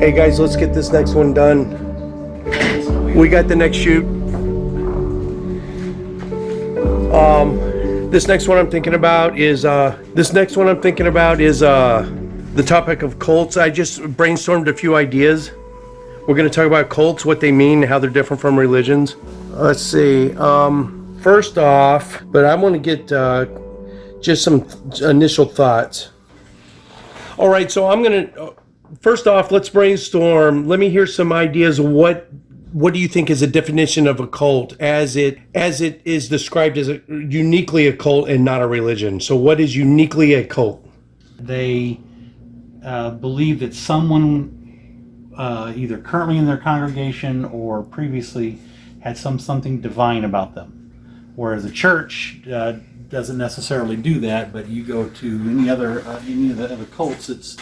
Hey guys, let's get this next one done. We got the next shoot. This next one I'm thinking about is the topic of cults. I just brainstormed a few ideas. We're going to talk about cults, what they mean, how they're different from religions. Let's see. First off, but I want to get just some initial thoughts. All right, so I'm going to. First off, let's brainstorm. Let me hear some ideas. What do you think is a definition of a cult as it is described as uniquely a cult and not a religion? So what is uniquely a cult? They believe that someone either currently in their congregation or previously had something divine about them. Whereas a church doesn't necessarily do that, but you go to any of the other cults, it's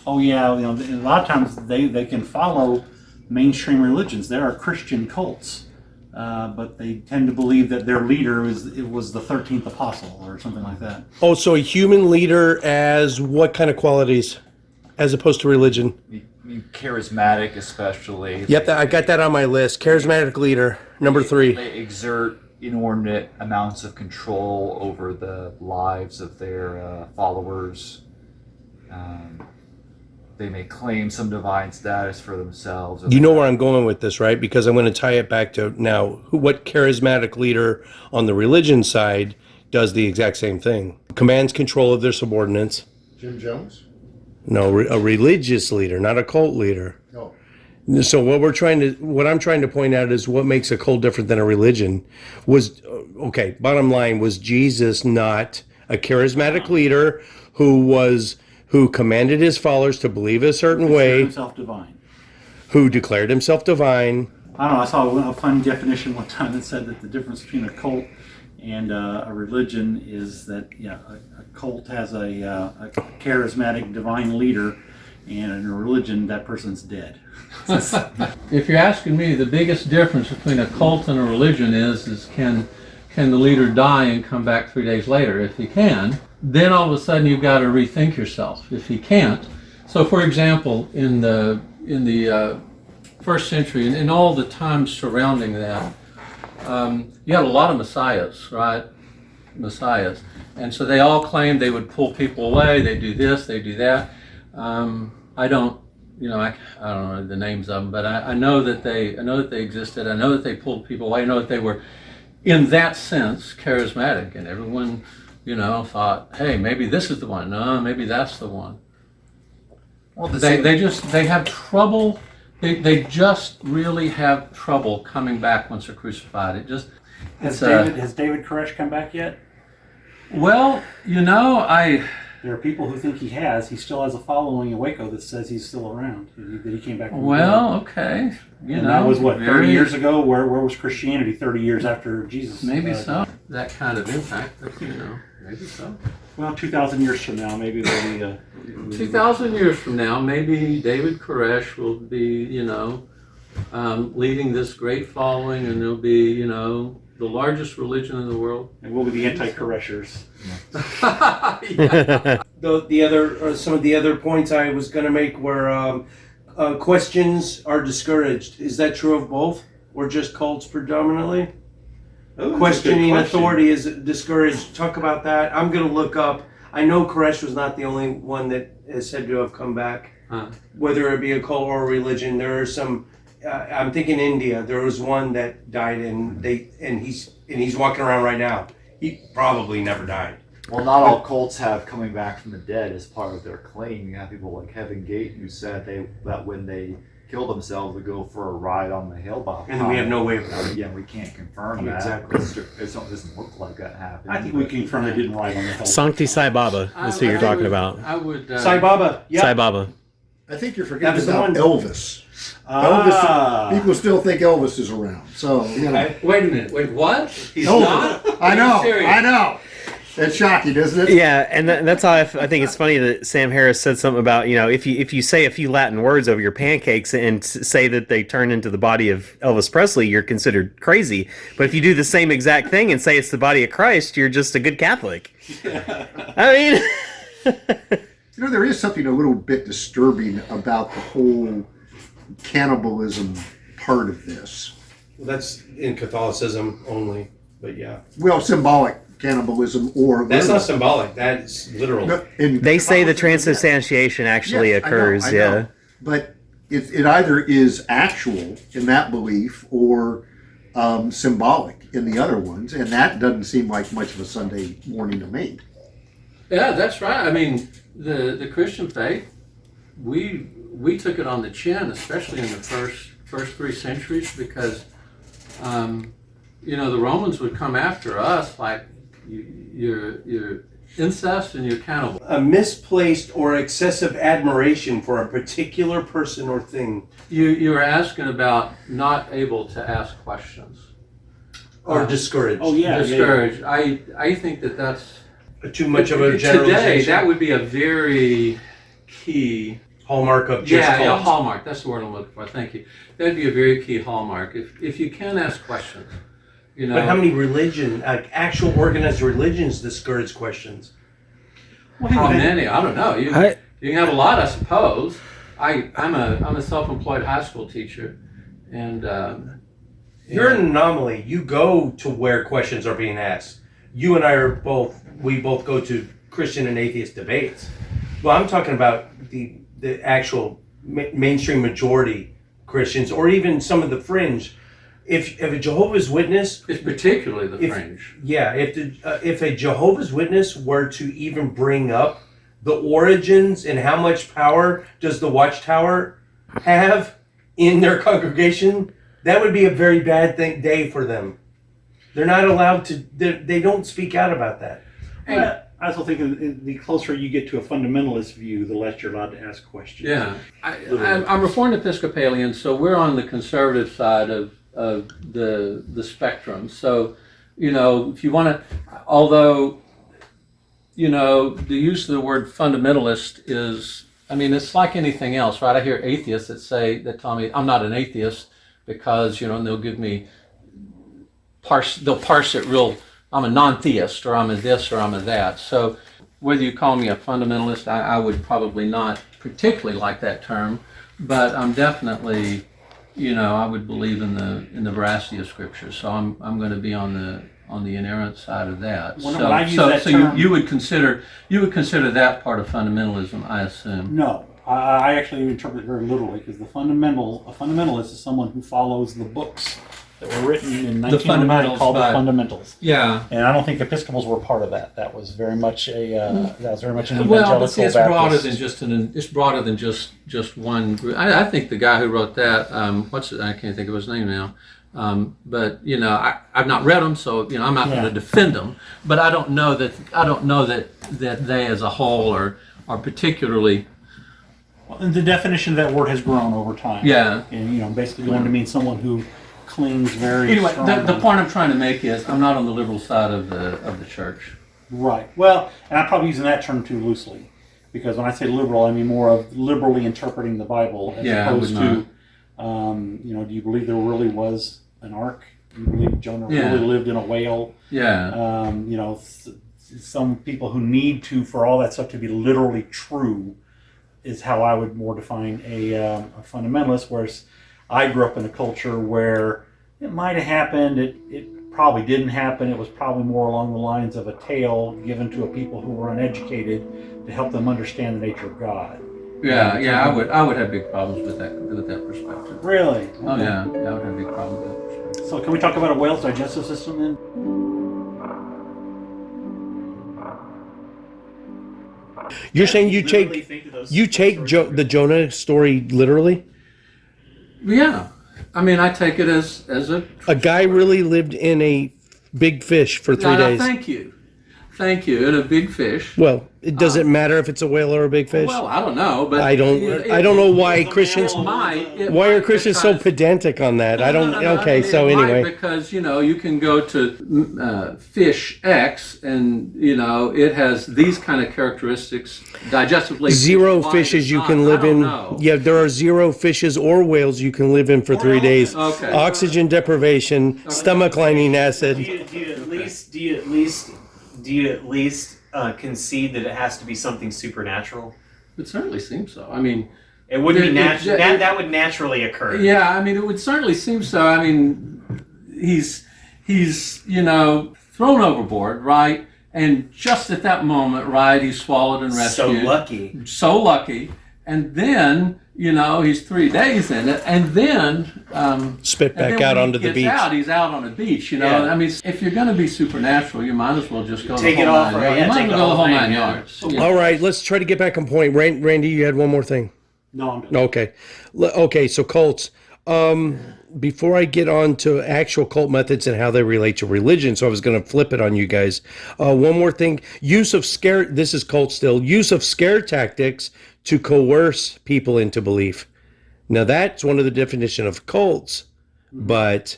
a lot of times they can follow mainstream religions. There are Christian cults, but they tend to believe that their leader was the 13th apostle or something like that. Oh, so a human leader as what kind of qualities, as opposed to religion? Charismatic, especially. Yep, I got that on my list. Charismatic leader, number 3. They exert inordinate amounts of control over the lives of their followers. They may claim some divine status for themselves. You know where I'm going with this, right? Because I'm going to tie it back to now what charismatic leader on the religion side does the exact same thing. Commands control of their subordinates. Jim Jones? No, a religious leader, not a cult leader. No. So what I'm trying to point out is what makes a cult different than a religion. Bottom line, was Jesus not a charismatic leader who commanded his followers to believe a certain way, Himself divine. Who declared himself divine? I don't know. I saw a fun definition one time that said that the difference between a cult and a religion is that a cult has a charismatic divine leader, and in a religion that person's dead. If you're asking me, the biggest difference between a cult and a religion is can the leader die and come back 3 days later? If he can, then all of a sudden you've got to rethink yourself. If he can't, so for example, in the first century and in all the times surrounding that, you had a lot of messiahs, right? Messiahs, and so they all claimed they would pull people away. They do this, they do that. I don't know the names of them, but I know that they existed. I know that they pulled people away. I know that they were, in that sense, charismatic, and everyone, thought, hey, maybe this is the one. No, maybe that's the one. Well, they have trouble. They just really have trouble coming back once they're crucified. Has David Koresh come back yet? Well, There are people who think he has. He still has a following in Waco that says he's still around. That he came back from the dead. Okay. That was 30 years ago. Where was Christianity 30 years after Jesus? Maybe so. That kind of impact, but maybe so. Well, 2,000 years from now, maybe there'll be 2,000 years from now, maybe David Koresh will be, leading this great following, and there'll be, the largest religion in the world. And we'll be the anti-Koreshers. Some of the other points I was going to make were questions are discouraged. Is that true of both, or just cults predominantly? Questioning authority is discouraged. Talk about that. I'm going to look up. I know Koresh was not the only one that is said to have come back. Whether it be a cult or a religion, there are some. I'm thinking India. There was one that died, and he's walking around right now. He probably never died. Well, not all cults have coming back from the dead as part of their claim. You have people like Heaven Gate who said that when they kill themselves to go for a ride on the hilltop. And we have no way of Again, we can't confirm that. Exactly. It doesn't look like that happened. I think we can confirm they didn't ride on the hill. Sancti Sai Baba is who you're talking about. I would. Sai Baba. Yeah. Sai Baba. I think you're That forgetting was the about one. Elvis. Ah. Elvis. People still think Elvis is around. So, you know. Wait a minute. Wait, what? He's Elvis. not? I know. Are you serious? I know. It's shocking, isn't it? Yeah, and that's how I think it's funny that Sam Harris said something about, if you say a few Latin words over your pancakes and say that they turn into the body of Elvis Presley, you're considered crazy. But if you do the same exact thing and say it's the body of Christ, you're just a good Catholic. I mean, There is something a little bit disturbing about the whole cannibalism part of this. That's in Catholicism only, but yeah. Well, symbolic cannibalism or... That's not symbolic. That's literal. No, in they say the Catholicism, transubstantiation actually yes, occurs. I know. But it either is actual in that belief or symbolic in the other ones, and that doesn't seem like much of a Sunday morning to me. Yeah, that's right. I mean, the Christian faith, we took it on the chin, especially in the first 3 centuries, because the Romans would come after us like you're incest and you're cannibal. A misplaced or excessive admiration for a particular person or thing. You were asking about not able to ask questions Or discouraged. Oh, yeah. discouraged. I think that's Too much of a generalization. today. That would be a very key. Hallmark of just Yeah, cults. hallmark. That's the word I'm looking for. Thank you. That'd be a very key hallmark. If you can ask questions, But how many actual organized religions discourage questions? How many? I don't know. You can have a lot, I suppose. I'm a self-employed high school teacher, and You're an anomaly. You go to where questions are being asked. You and I we both go to Christian and atheist debates. Well, I'm talking about the actual mainstream majority Christians, or even some of the fringe. If a Jehovah's Witness, it's particularly the fringe. yeah, if a Jehovah's Witness were to even bring up the origins and how much power does the Watchtower have in their congregation, that would be a very bad day for them. They're not allowed to. They don't speak out about that. I also think the closer you get to a fundamentalist view, the less you're allowed to ask questions. Yeah, I'm Reformed Episcopalian, so we're on the conservative side of the spectrum. So, if you want to, although, the use of the word fundamentalist is, it's like anything else, right? I hear atheists that tell me I'm not an atheist because, and they'll give me, they'll parse it real, I'm a non-theist, or I'm a this, or I'm a that. So whether you call me a fundamentalist, I would probably not particularly like that term, but I'm definitely, I would believe in the veracity of Scripture. So I'm going to be on the inerrant side of that. When I use that term, you would consider that part of fundamentalism, I assume. No, I actually interpret it very literally, because a fundamentalist is someone who follows the books that were written in 1909 called the Fundamentals. Yeah. And I don't think Episcopals were part of that. That was very much an evangelical Well, but see, it's broader Baptist. than just one group. I think the guy who wrote that, I can't think of his name now. But I've not read them, so I'm not going to defend them. But I don't know that they as a whole are particularly. And the definition of that word has grown over time. Yeah. And basically going to mean someone who clings very Anyway, strongly. the point I'm trying to make is I'm not on the liberal side of the church. Right. Well, and I'm probably using that term too loosely, because when I say liberal, I mean more of liberally interpreting the Bible as opposed to, do you believe there really was an ark? Do you believe Jonah really lived in a whale? Yeah. Some people who need to, for all that stuff to be literally true, is how I would more define a fundamentalist, whereas I grew up in a culture where it might have happened, it probably didn't happen, it was probably more along the lines of a tale given to a people who were uneducated to help them understand the nature of God. Yeah, I would have big problems with that perspective. Really? Okay. Oh yeah, I would have big problems with that perspective. So can we talk about a whale's digestive system then? You're saying you take the Jonah story literally? Yeah. I mean, I take it as a guy really lived in a big fish for 3 days. Thank you. And a big fish. Well, it doesn't matter if it's a whale or a big fish. Well, I don't know, but I don't know why Christians. Why are Christians so pedantic on that? I don't. Okay, so anyway, because you can go to fish X, and it has these kind of characteristics digestively. Zero fishes you can live in. Yeah, there are zero fishes or whales you can live in for 3 days. Okay. Oxygen deprivation, stomach lining acid. Do you at least concede that it has to be something supernatural? It certainly seems so. I mean, it wouldn't be natural. That would naturally occur. Yeah, I mean, it would certainly seem so. I mean, he's thrown overboard, right? And just at that moment, right, he's swallowed and rescued. So lucky. And then, he's 3 days in it, and then spit back out onto the beach. He's out on the beach. Yeah. I mean, if you're going to be supernatural, you might as well just go take the it whole off. 9 Right? yards. You might as well go the whole 9 yards. All right, let's try to get back on point. Randy, you had one more thing. No, I'm done. Okay. Okay, so cults. Before I get on to actual cult methods and how they relate to religion, so I was going to flip it on you guys. One more thing. Use of scare, this is cult still, use of scare tactics to coerce people into belief. Now that's one of the definition of cults, but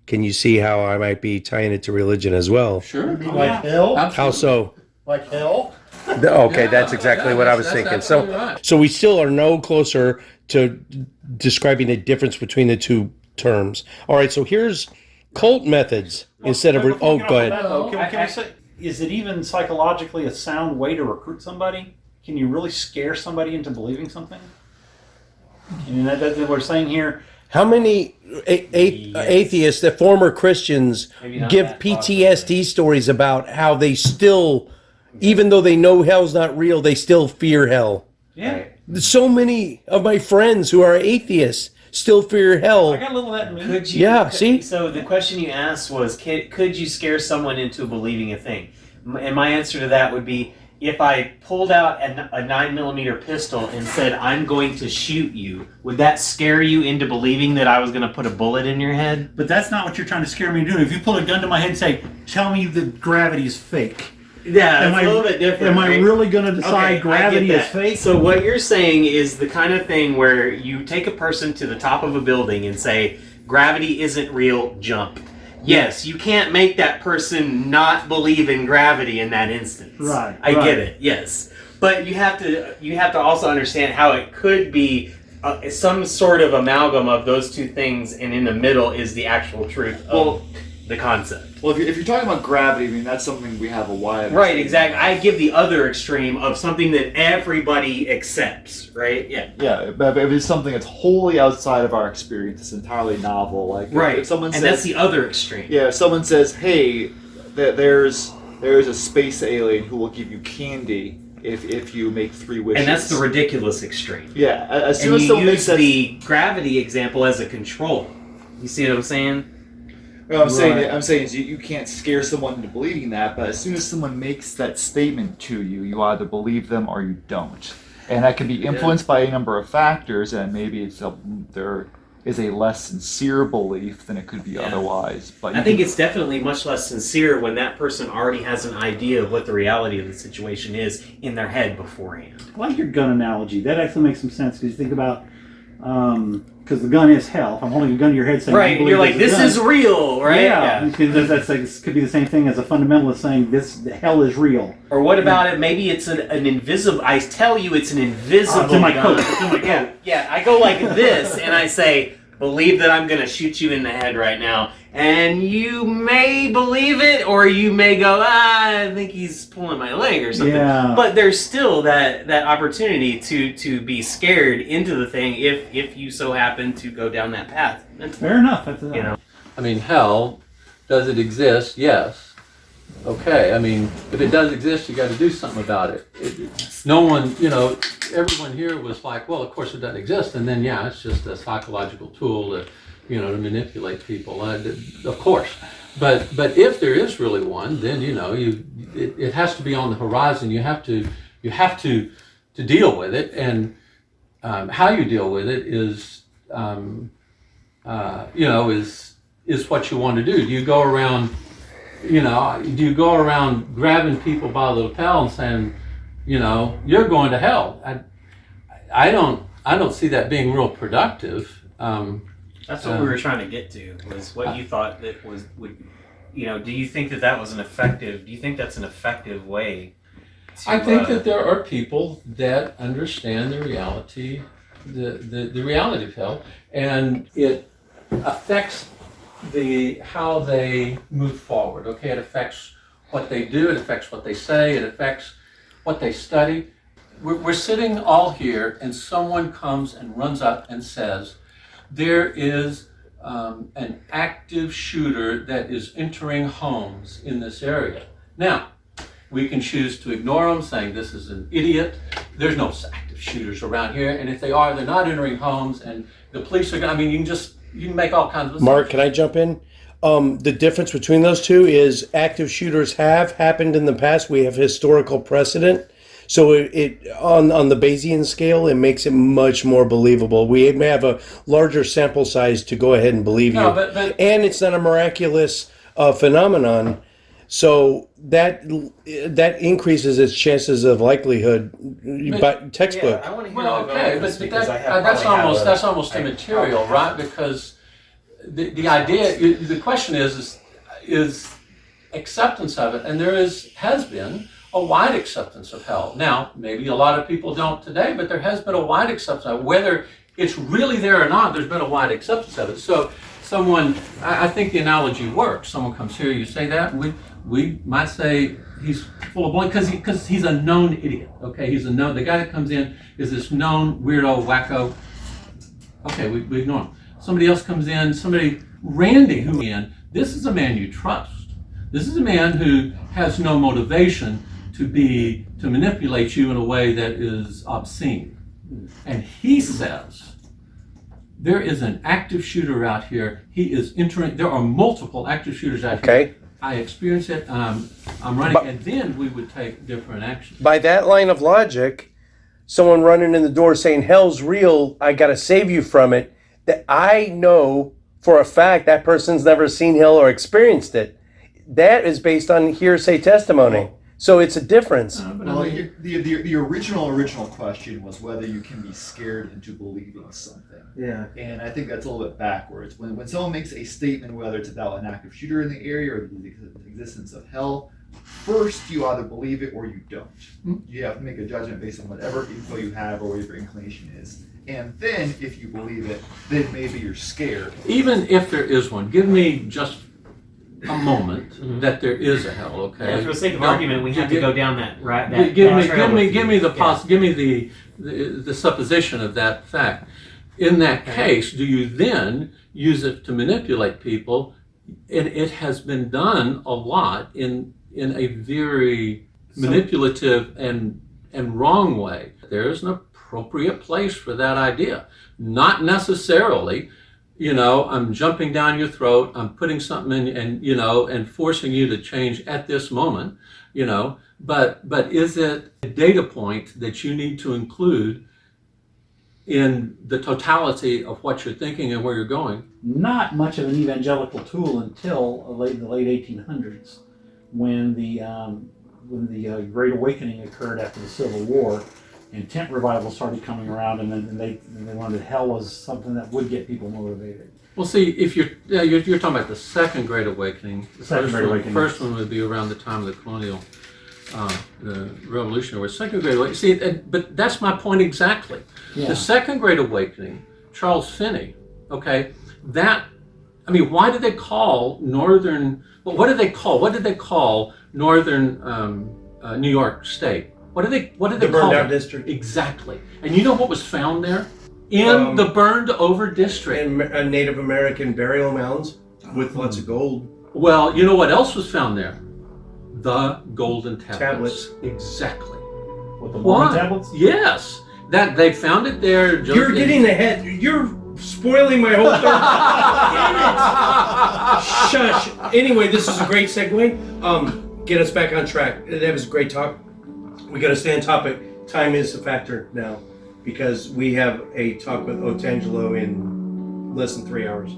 can you see how I might be tying it to religion as well? Sure. Like hell? How so? Like hell? Okay, that's exactly what I was thinking. So, right. so we still are no closer to describing the difference between the two terms. All right, so here's cult methods instead of. Oh, go ahead. Can I say, is it even psychologically a sound way to recruit somebody? Can you really scare somebody into believing something? And that's what we're saying here. How many atheists, the former Christians, give PTSD stories about how they still, even though they know hell's not real, they still fear hell? Yeah. So many of my friends who are atheists still fear hell. I got a little of that in me. Could you? See. So the question you asked was, could you scare someone into believing a thing? And my answer to that would be, if I pulled out a 9mm pistol and said, I'm going to shoot you, would that scare you into believing that I was going to put a bullet in your head? But that's not what you're trying to scare me into doing. If you pull a gun to my head and say, tell me that gravity is fake. Yeah, it's a little bit different. Am I really going to decide gravity is fake? So what you're saying is the kind of thing where you take a person to the top of a building and say, gravity isn't real, jump. Yes, you can't make that person not believe in gravity in that instance. Right. I get it. Yes, but you have to also understand how it could be some sort of amalgam of those two things, and in the middle is the actual truth of the concept. Well, if you're talking about gravity, I mean, that's something we have a wide... Right, exactly. I give the other extreme of something that everybody accepts, right? Yeah. Yeah, but if it's something that's wholly outside of our experience, it's entirely novel. Like, right, if someone and says, that's the other extreme. Yeah, if someone says, hey, there's a space alien who will give you candy if you make 3 wishes. And that's the ridiculous extreme. Yeah, as soon and as someone you makes use the gravity example as a control. You see what I'm saying? Well, I'm saying is you can't scare someone into believing that, but as soon as someone makes that statement to you, you either believe them or you don't. And that can be influenced by a number of factors, and maybe there is a less sincere belief than it could be otherwise. But I think it's definitely much less sincere when that person already has an idea of what the reality of the situation is in their head beforehand. I like your gun analogy. That actually makes some sense because you think about, because the gun is hell. If I'm holding a gun to your head saying, right, and you're like, this is real, right? Yeah. That's like, it could be the same thing as a fundamentalist saying, hell is real. Or what about it? Maybe it's an invisible, I tell you it's an invisible it's in my gun. coat. It's in my coat. Yeah, I go like this and I say, believe that I'm going to shoot you in the head right now. And you may believe it, or you may go, I think he's pulling my leg or something. Yeah. But there's still that opportunity to be scared into the thing if you so happen to go down that path. Fair enough. You know. I mean, hell, does it exist? Yes. Okay, I mean, if it does exist, you got to do something about it. No one, everyone here was like, well, of course it doesn't exist, and then, yeah, it's just a psychological tool to manipulate people. Of course. But if there is really one, then, it has to be on the horizon. You have to deal with it, and how you deal with it is is what you want to do. Do you go around, grabbing people by the lapel and saying, you're going to hell? I don't see that being real productive. That's what we were trying to get to, was what you thought that would, do you think that was do you think that's an effective way to, I think that there are people that understand the reality, the reality of hell, and it affects how they move forward. Okay, it affects what they do, it affects what they say, it affects what they study. We're sitting all here, and someone comes and runs up and says, there is an active shooter that is entering homes in this area. Now, we can choose to ignore them, saying this is an idiot. There's no active shooters around here, and if they are, they're not entering homes, and the police are going to, you can make all kinds of... Mark, can I jump in? The difference between those two is active shooters have happened in the past. We have historical precedent. So it on the Bayesian scale, it makes it much more believable. We may have a larger sample size to go ahead and believe you. But and it's not a miraculous phenomenon. So that increases its chances of likelihood by textbook. I want to hear Well, the okay, vote but because that's almost immaterial, right? Because the idea, the question is acceptance of it, and has been a wide acceptance of hell. Now, maybe a lot of people don't today, but there has been a wide acceptance of it. Whether it's really there or not, there's been a wide acceptance of it. So I think the analogy works. Someone comes here, you say that, we might say he's full of blank because he's a known idiot. Okay, the guy that comes in is this known weirdo, wacko. Okay, we ignore him. Somebody else comes in, Randy, this is a man you trust. This is a man who has no motivation to manipulate you in a way that is obscene. And he says, there is an active shooter out here. He is entering, there are multiple active shooters out here. I experience it, I'm running, and then we would take different actions. By that line of logic, someone running in the door saying, hell's real, I got to save you from it, that I know for a fact that person's never seen hell or experienced it. That is based on hearsay testimony. So it's a difference. Well, the original question was whether you can be scared into believing something. Yeah. And I think that's a little bit backwards. When someone makes a statement, whether it's about an active shooter in the area or the existence of hell, first you either believe it or you don't. You have to make a judgment based on whatever info you have or whatever your inclination is. And then, if you believe it, then maybe you're scared. Even if there is one, give me just a moment that there is a hell. Okay. Yeah, for the sake of argument, we have to go down that right. Give me the supposition of that fact. In that case, do you then use it to manipulate people? And it has been done a lot in a very manipulative and wrong way. There is an appropriate place for that idea. Not necessarily, I'm jumping down your throat, I'm putting something in and forcing you to change at this moment, but is it a data point that you need to include in the totality of what you're thinking and where you're going? Not much of an evangelical tool until the late 1800s, when the Great Awakening occurred after the Civil War, and tent revival started coming around, and then they learned that hell was something that would get people motivated. Well, see, if you're talking about the Second Great Awakening, the first one would be around the time of the colonial, the Revolution, or Second Great Awakening. See, but that's my point exactly. Yeah. The Second Great Awakening, Charles Finney. Okay, why did they call northern? Well, what did they call northern New York State? What did they call it? The burned out district. Exactly. And you know what was found there? In the burned over district. And Native American burial mounds with lots of gold. Well, you know what else was found there? The golden tablets. Tablets. Exactly. What, the Mormon tablets? Yes. That they found it there. You're getting ahead. You're spoiling my whole thing. Damn it. Shush. Anyway, this is a great segue. Get us back on track. That was a great talk. We got to stay on topic. Time is a factor now because we have a talk with Otangelo in less than 3 hours.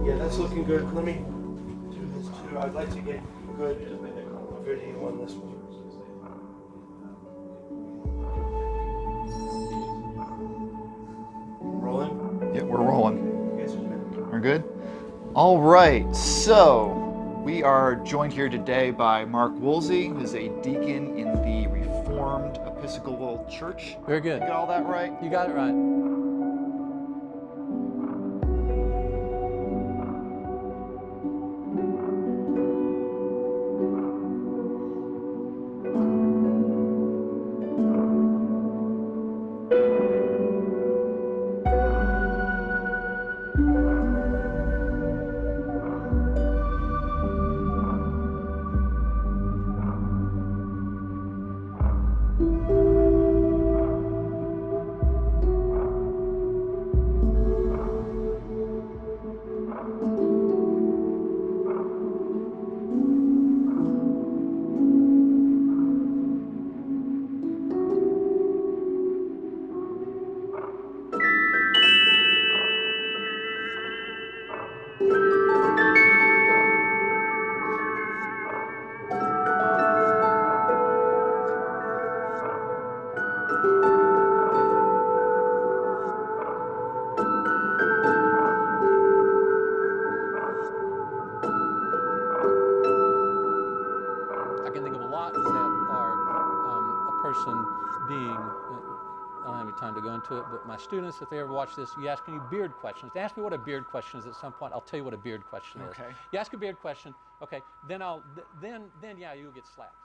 Yeah, that's looking good. Let me do this too. I'd like to get good video on this one. Rolling? Yeah, we're rolling. You guys are good. We're good? All right, so we are joined here today by Mark Woolsey, who's a deacon in the Reformed Episcopal Church. Very good. You got all that right? You got it right. I can think of a lot that are a person being, I don't have any time to go into it, but my students, if they ever watch this, you ask any beard questions. Ask me what a beard question is at some point. I'll tell you what a beard question is. Okay. You ask a beard question, okay, then yeah, you'll get slapped.